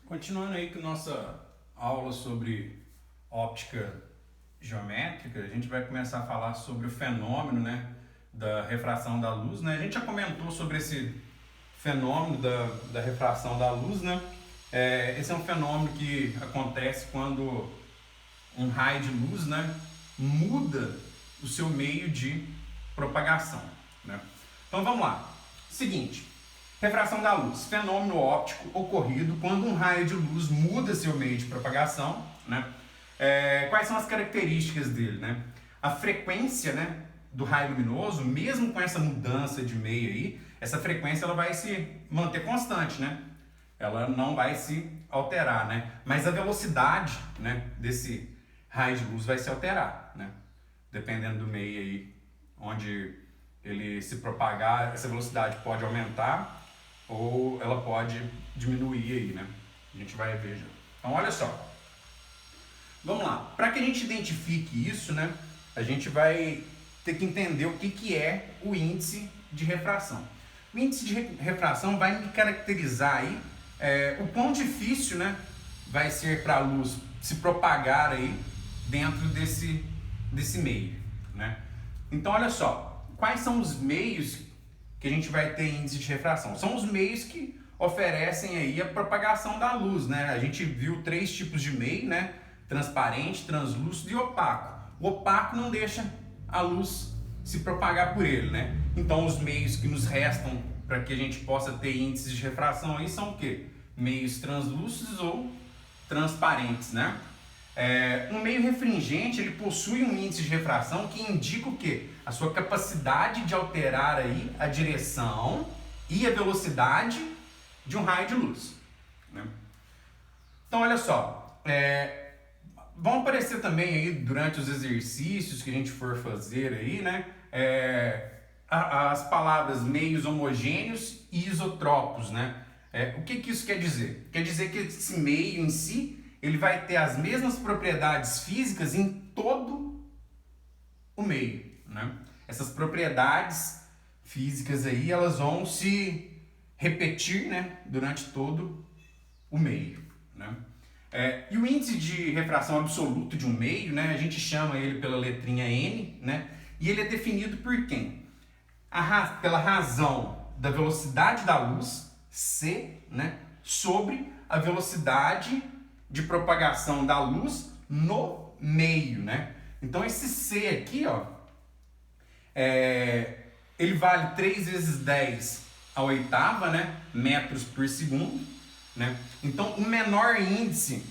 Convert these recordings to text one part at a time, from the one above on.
Continuando aí com nossa aula sobre óptica geométrica, a gente vai começar a falar sobre o fenômeno, da refração da luz, né? A gente já comentou sobre esse fenômeno da refração da luz, né? Esse é um fenômeno que acontece quando um raio de luz, né, muda o seu meio de propagação, né? Então vamos lá. Seguinte, refração da luz, fenômeno óptico ocorrido quando um raio de luz muda seu meio de propagação, né? Quais são as características dele, né? A frequência, né, do raio luminoso, mesmo com essa mudança de meio aí, essa frequência ela vai se manter constante, né? Ela não vai se alterar, né? Mas a velocidade, né, desse raio de luz vai se alterar, né? Dependendo do meio aí onde ele se propagar, essa velocidade pode aumentar ou ela pode diminuir aí, né? A gente vai ver já. Então, olha só. Vamos lá. Para que a gente identifique isso, né, a gente vai ter que entender o que é o índice de refração. O índice de refração vai me caracterizar aí o quão difícil, né, vai ser para a luz se propagar aí dentro desse meio, né? Então, olha só. Quais são os meios que a gente vai ter índice de refração? São os meios que oferecem aí a propagação da luz, né? A gente viu 3 tipos de meio, né? Transparente, translúcido e opaco. O opaco não deixa a luz se propagar por ele, né? Então os meios que nos restam para que a gente possa ter índices de refração aí são o quê? Meios translúcidos ou transparentes, né? Um meio refringente ele possui um índice de refração que indica o quê? A sua capacidade de alterar aí a direção e a velocidade de um raio de luz, né? Então olha só, vão aparecer também aí durante os exercícios que a gente for fazer aí, né? As palavras meios homogêneos e isotrópicos, né? O que isso quer dizer? Quer dizer que esse meio em si ele vai ter as mesmas propriedades físicas em todo o meio, né? Essas propriedades físicas aí, elas vão se repetir, né, durante todo o meio, né? E o índice de refração absoluto de um meio, né, a gente chama ele pela letrinha N, né? E ele é definido por quem? Pela razão da velocidade da luz, C, né, sobre a velocidade de propagação da luz no meio, né? Então esse C aqui, ó, ele vale 3 vezes 10 a oitava, né, metros por segundo, né? Então o menor índice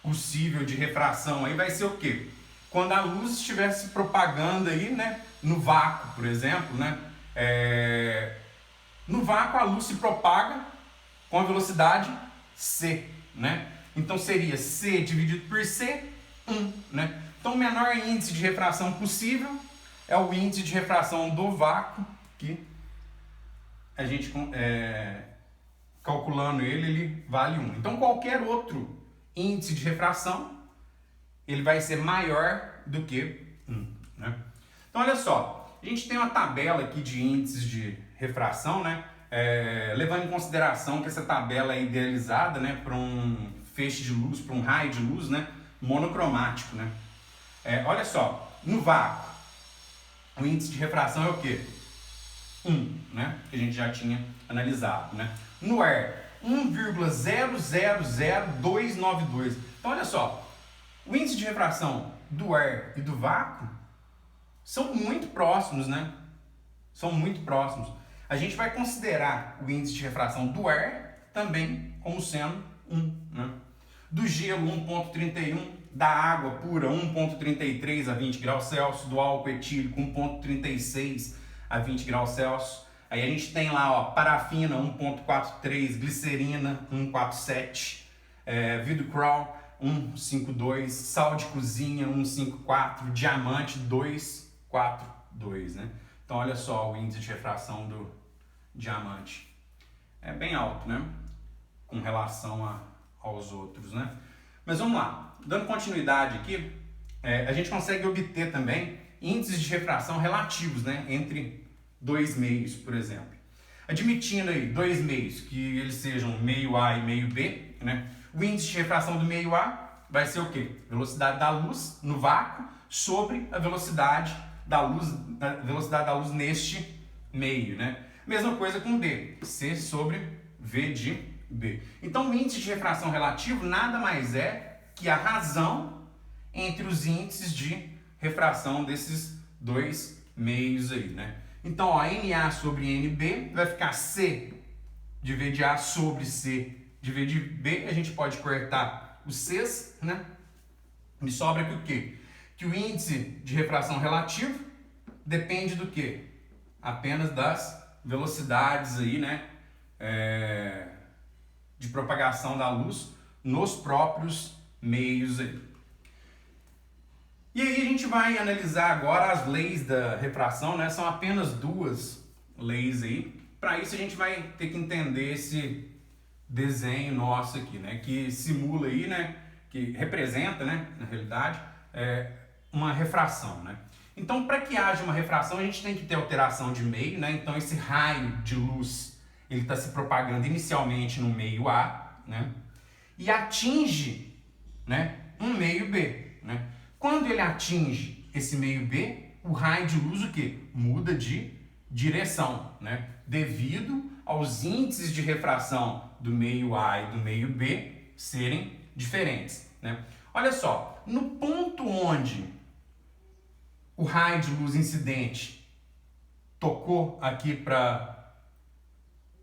possível de refração aí vai ser o quê? Quando a luz estiver se propagando aí, né, no vácuo, por exemplo, né? No vácuo a luz se propaga com a velocidade C, né? Então seria C dividido por C, 1, né? Então o menor índice de refração possível é o índice de refração do vácuo, que a gente, calculando ele vale 1. Então qualquer outro índice de refração, ele vai ser maior do que 1, né? Então olha só, a gente tem uma tabela aqui de índices de refração, né? Levando em consideração que essa tabela é idealizada, né, para um feixe de luz, para um raio de luz, né, monocromático, né? Olha só, no vácuo, o índice de refração é o quê? 1, né? Que a gente já tinha analisado, né? No ar, 1,000292. Então olha só, o índice de refração do ar e do vácuo são muito próximos, né? São muito próximos. A gente vai considerar o índice de refração do ar também como sendo 1, né? Do gelo, 1,31. Da água pura, 1,33 a 20 graus Celsius. Do álcool etílico, 1,36 a 20 graus Celsius. Aí a gente tem lá, ó, parafina, 1,43. Glicerina, 1,47. Vidro crawl, 1,52. Sal de cozinha, 1,54. Diamante, 2,42, né? Então olha só o índice de refração do diamante. É bem alto, né? Com relação aos outros, né? Mas vamos lá. Dando continuidade aqui, a gente consegue obter também índices de refração relativos, né? Entre dois meios, por exemplo. Admitindo aí dois meios, que eles sejam meio A e meio B, né? O índice de refração do meio A vai ser o quê? Velocidade da luz no vácuo sobre a velocidade da luz neste meio, né? Mesma coisa com B, C sobre V de B. Então o índice de refração relativo nada mais é que a razão entre os índices de refração desses dois meios aí, né? Então, ó, NA sobre NB vai ficar C de V de A sobre C de V de B. A gente pode cortar os Cs, né? Me sobra aqui o quê? Que o índice de refração relativo depende do quê? Apenas das velocidades aí, né? De propagação da luz nos próprios meios aí. E aí a gente vai analisar agora as leis da refração, né? São apenas duas leis aí. Para isso a gente vai ter que entender esse desenho nosso aqui, né? Que simula aí, né? Que representa, né? Na realidade, uma refração, né? Então, para que haja uma refração, a gente tem que ter alteração de meio, né? Então, esse raio de luz, ele está se propagando inicialmente no meio A, né? E atinge, né? Um meio B, né? Quando ele atinge esse meio B, o raio de luz o quê? Muda de direção, né? Devido aos índices de refração do meio A e do meio B serem diferentes, né? Olha só, no ponto onde o raio de luz incidente tocou aqui para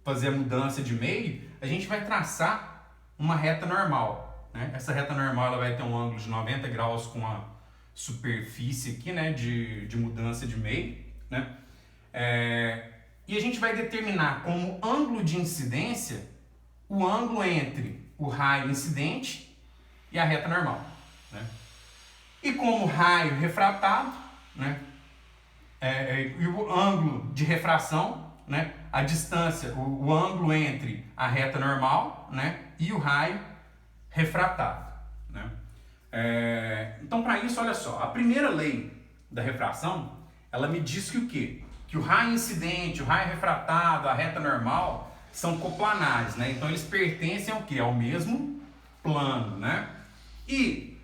fazer a mudança de meio, a gente vai traçar uma reta normal, né? Essa reta normal ela vai ter um ângulo de 90 graus com a superfície aqui, né, de mudança de meio, né? E a gente vai determinar como ângulo de incidência o ângulo entre o raio incidente e a reta normal, né? E como raio refratado, né, e o ângulo de refração, né, a distância, o ângulo entre a reta normal, né, e o raio refratado, né? Então, para isso, olha só, a primeira lei da refração, ela me diz que o quê? Que o raio incidente, o raio refratado, a reta normal são coplanares, né? Então, eles pertencem ao quê? Ao mesmo plano, né? E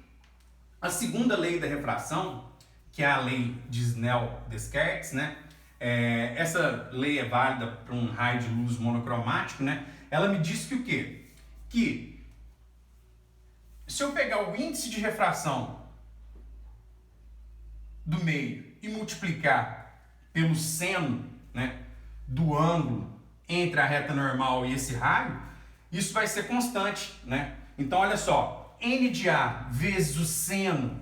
a segunda lei da refração, que é a lei de Snell-Descartes, né? Essa lei é válida para um raio de luz monocromático, né? Ela me diz que o quê? Que se eu pegar o índice de refração do meio e multiplicar pelo seno, né, do ângulo entre a reta normal e esse raio, isso vai ser constante, né? Então, olha só, n de A vezes o seno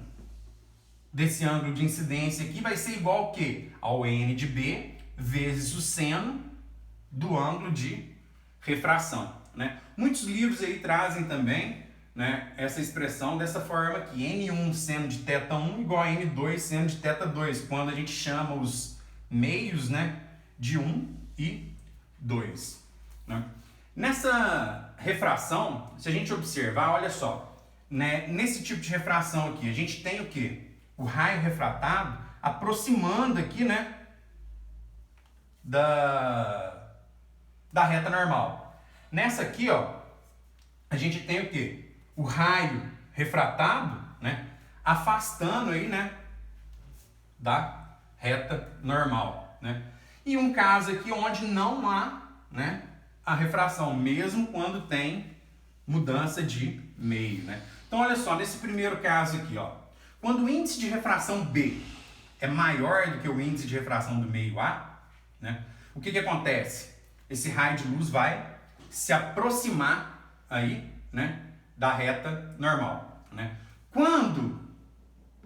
desse ângulo de incidência aqui vai ser igual ao quê? Ao n de B vezes o seno do ângulo de refração, né? Muitos livros aí trazem também, né, essa expressão dessa forma aqui, N1 seno de θ1 igual a N2 seno de θ2, quando a gente chama os meios, né, de 1 e 2. Né? Nessa refração, se a gente observar, olha só, né, nesse tipo de refração aqui, a gente tem o quê? O raio refratado aproximando aqui, né, da reta normal. Nessa aqui, ó, a gente tem o quê? O raio refratado, né, afastando aí, né, da reta normal, né? E um caso aqui onde não há, né, a refração, mesmo quando tem mudança de meio, né? Então, olha só, nesse primeiro caso aqui, ó, quando o índice de refração B é maior do que o índice de refração do meio A, né, o que acontece? Esse raio de luz vai se aproximar aí, né, da reta normal, né? Quando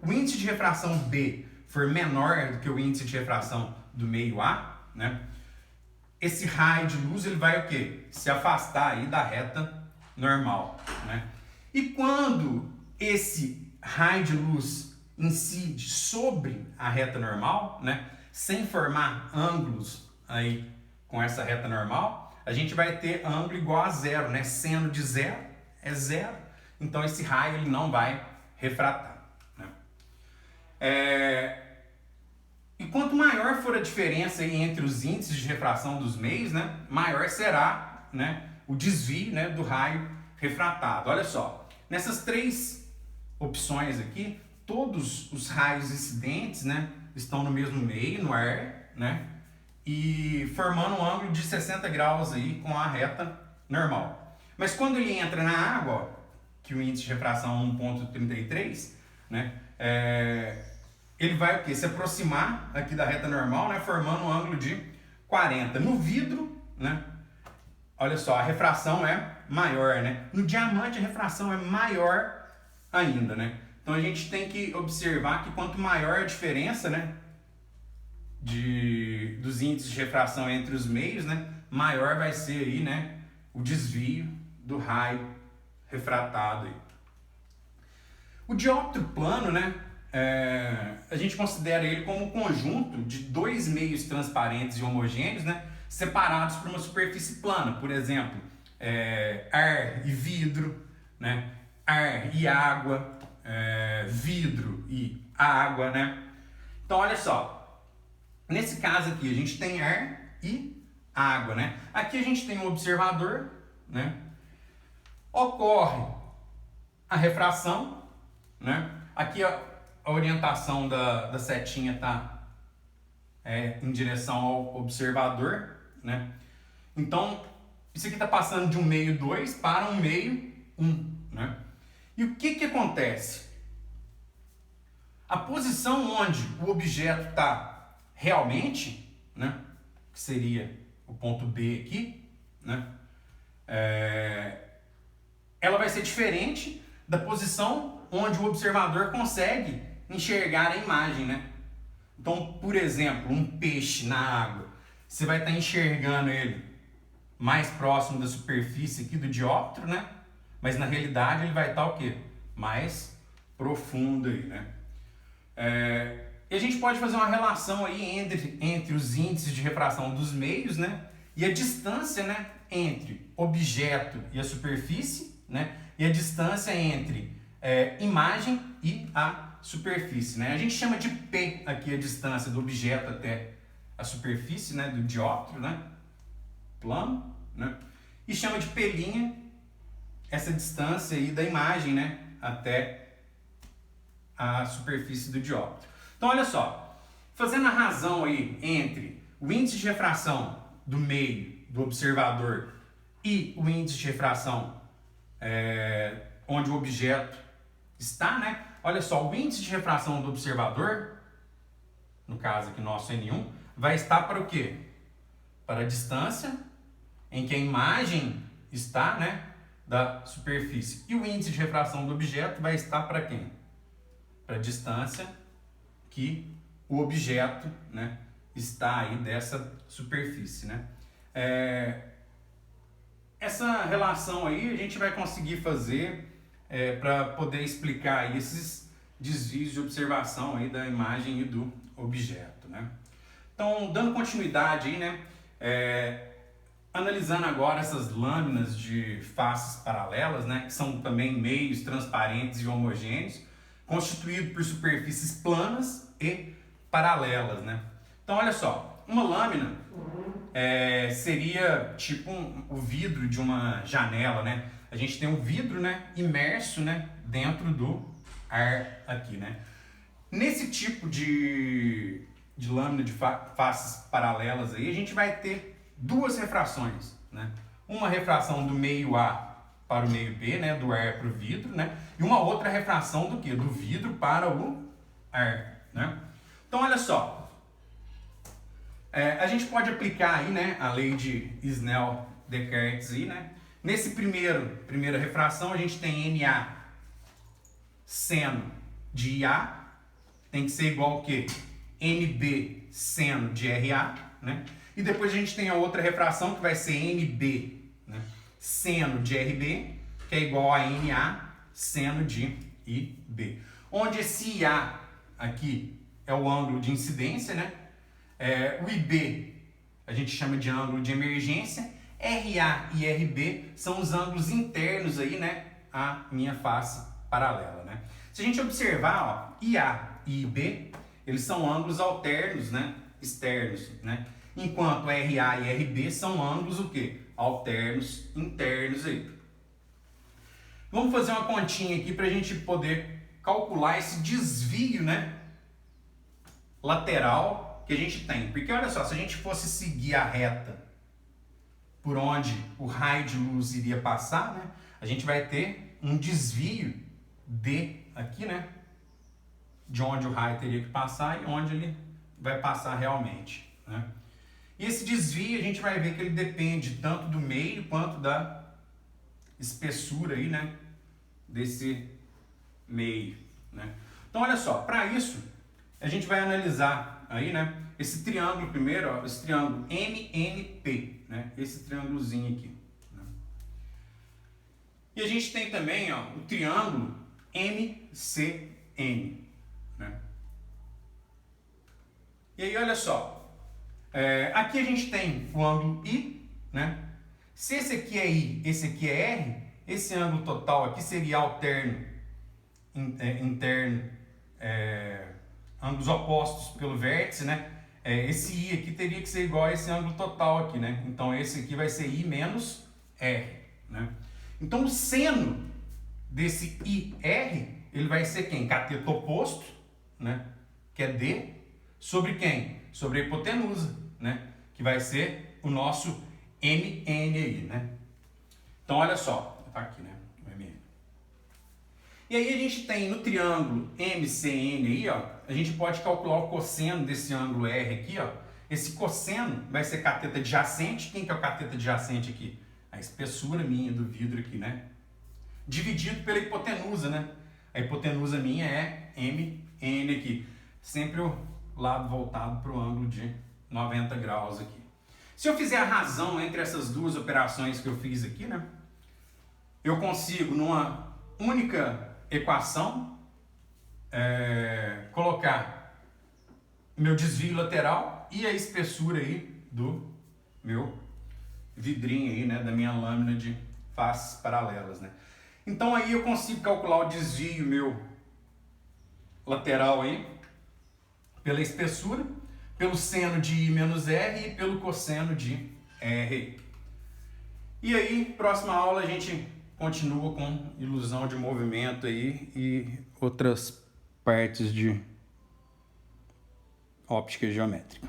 o índice de refração B for menor do que o índice de refração do meio A, né, esse raio de luz ele vai o quê? Se afastar aí da reta normal, né? E quando esse raio de luz incide sobre a reta normal, né, sem formar ângulos aí com essa reta normal, a gente vai ter ângulo igual a zero, né? Seno de zero é zero, então esse raio ele não vai refratar, né? E quanto maior for a diferença aí entre os índices de refração dos meios, né, maior será, né, o desvio, né, do raio refratado. Olha só, nessas três opções aqui, todos os raios incidentes, né, estão no mesmo meio, no ar, né, e formando um ângulo de 60 graus aí com a reta normal. Mas quando ele entra na água, ó, que o índice de refração é 1,33, né, ele vai o quê? Se aproximar aqui da reta normal, né, formando um ângulo de 40. No vidro, né, olha só, a refração é maior, né? No diamante a refração é maior ainda, né? Então a gente tem que observar que quanto maior a diferença, né, dos índices de refração entre os meios, né, maior vai ser aí, né, o desvio do raio refratado aí. O dióptro plano, né, a gente considera ele como um conjunto de dois meios transparentes e homogêneos, né, separados por uma superfície plana. Por exemplo, ar e vidro, né, ar e água, vidro e água, né. Então olha só, nesse caso aqui a gente tem ar e água, né. Aqui a gente tem um observador, né, ocorre a refração, né. Aqui a orientação da setinha está em direção ao observador, né? Então, isso aqui está passando de um meio 2 para um meio 1, né? E o que acontece? A posição onde o objeto está realmente, né, que seria o ponto B aqui, né, ela vai ser diferente da posição onde o observador consegue enxergar a imagem, né? Então, por exemplo, um peixe na água, você vai estar enxergando ele mais próximo da superfície aqui do dióptro, né? Mas na realidade ele vai estar o quê? Mais profundo aí, né? E a gente pode fazer uma relação aí entre os índices de refração dos meios, né? E a distância, né, entre objeto e a superfície, né? E a distância entre imagem e a superfície, né? A gente chama de P aqui a distância do objeto até a superfície, né, do dióptro, né, plano, né? E chama de P' essa distância aí da imagem, né, até a superfície do dióptro. Então olha só, fazendo a razão aí entre o índice de refração do meio do observador e o índice de refração onde o objeto está, né? Olha só, o índice de refração do observador, no caso aqui nosso N1, vai estar para o quê? Para a distância em que a imagem está, né, da superfície. E o índice de refração do objeto vai estar para quem? Para a distância que o objeto, né, está aí dessa superfície, né? Essa relação aí a gente vai conseguir fazer para poder explicar aí esses desvios de observação aí da imagem e do objeto, né? Então, dando continuidade aí, né, analisando agora essas lâminas de faces paralelas, né, que são também meios transparentes e homogêneos, constituídos por superfícies planas e paralelas, né? Então, olha só, uma lâmina seria tipo o vidro de uma janela, né? A gente tem um vidro, né, imerso, né, dentro do ar aqui, né? Nesse tipo de lâmina de faces paralelas aí, a gente vai ter duas refrações, né? Uma refração do meio A para o meio B, né, do ar para o vidro, né? E uma outra refração do quê? Do vidro para o ar, né? Então, olha só. A gente pode aplicar aí, né, a lei de Snell-Descartes aí, né? Nesse primeira refração, a gente tem NA seno de IA, tem que ser igual ao quê? NB seno de RA, né? E depois a gente tem a outra refração que vai ser NB, né, seno de RB, que é igual a NA seno de IB. Onde esse IA aqui é o ângulo de incidência, né? O IB a gente chama de ângulo de emergência. RA e RB são os ângulos internos aí, né, à minha face paralela, né? Se a gente observar, ó, IA e IB, eles são ângulos alternos, né, externos, né? Enquanto RA e RB são ângulos o quê? Alternos internos aí. Vamos fazer uma continha aqui para a gente poder calcular esse desvio, né, lateral que a gente tem. Porque olha só, se a gente fosse seguir a reta por onde o raio de luz iria passar, né, a gente vai ter um desvio D aqui, né, de onde o raio teria que passar e onde ele vai passar realmente, né. E esse desvio a gente vai ver que ele depende tanto do meio quanto da espessura aí, né, desse meio, né. Então olha só, para isso a gente vai analisar aí, né, esse triângulo primeiro, ó, esse triângulo MNP, né, esse triângulozinho aqui, né. E a gente tem também, ó, o triângulo MCN, né. E aí olha só, aqui a gente tem o ângulo I, né. Se esse aqui é I, esse aqui é R, esse ângulo total aqui seria alterno, interno, ângulos opostos pelo vértice, né? Esse I aqui teria que ser igual a esse ângulo total aqui, né? Então esse aqui vai ser I menos R, né? Então o seno desse IR, ele vai ser quem? Cateto oposto, né? Que é D, sobre quem? Sobre a hipotenusa, né? Que vai ser o nosso MN aí, né? Então olha só, tá aqui, né? O MN. E aí a gente tem no triângulo MCN aí, ó, a gente pode calcular o cosseno desse ângulo R aqui, ó. Esse cosseno vai ser cateto adjacente. Quem que é o cateto adjacente aqui? A espessura minha do vidro aqui, né? Dividido pela hipotenusa, né? A hipotenusa minha é MN aqui. Sempre o lado voltado para o ângulo de 90 graus aqui. Se eu fizer a razão entre essas duas operações que eu fiz aqui, né, eu consigo, numa única equação, colocar meu desvio lateral e a espessura aí do meu vidrinho aí, né, da minha lâmina de faces paralelas, né. Então aí eu consigo calcular o desvio meu lateral aí pela espessura, pelo seno de I menos R e pelo cosseno de R. E aí, próxima aula a gente continua com ilusão de movimento aí e outras partes de óptica geométrica.